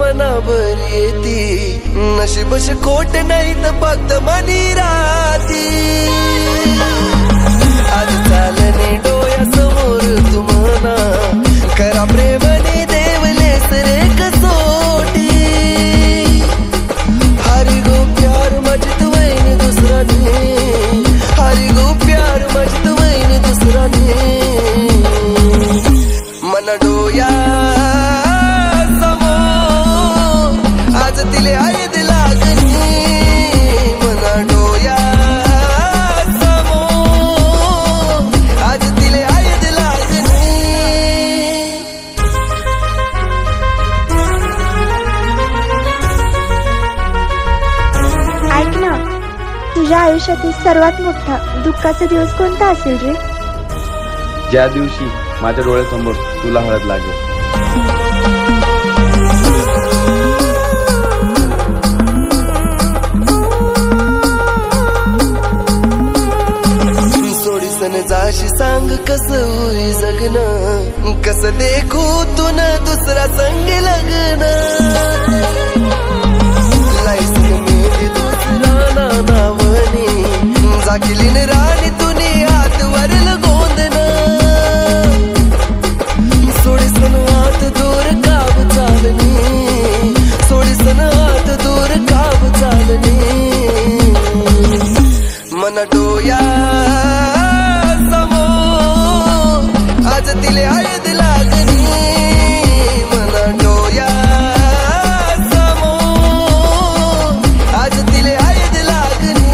मनावर येती, नशीबश खोट नाही तर फक्त मनी राहती। आज चालणे डोळ्यासमोर तुम्हाला करा प्रेमाने देवलेस रे कसोटी। हरी गो प्यार मजत वैन दुसरा ने, हरी गो प्यार मजत वैन दुसरा ने। मन डोया समोर आज तिले आयद लागनी, मन डोया समोर आज तिले आयद लागनी। ऐक ना, तुझ्या आयुष्यातील सर्वात मोठा दुःखाचा दिवस कोणता असेल रे? ज्या दिवशी माझ्या डोळ्यासमोर तुला हळद लागेल। सोडीसन जाशी सांग कसं होई जगणं, कसं देखू तुन दुसरा संग लग्न। लायसन मेली दुसरा नानावणी, जाकिलीन राणी तुनी हात वरल गोंदन। सोडीसन हात दूर काब चालनी, सोडीसन हात दूर काब चालनी। मन डोया समोर आज तिले आयद लागनी, मन डोया समोर आज तिले आयद लागनी।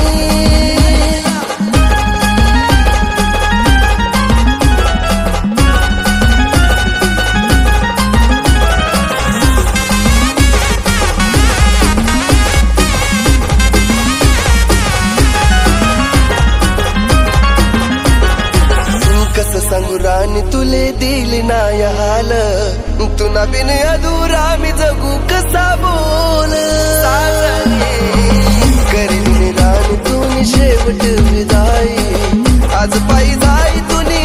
कसं सांगू राणी तुले दिल नाय हाल, तुना बिन अधुरा मी जगू कसा बोल। करीन राणी तुनी शेवट विदाई, आज पायी जाई तुनी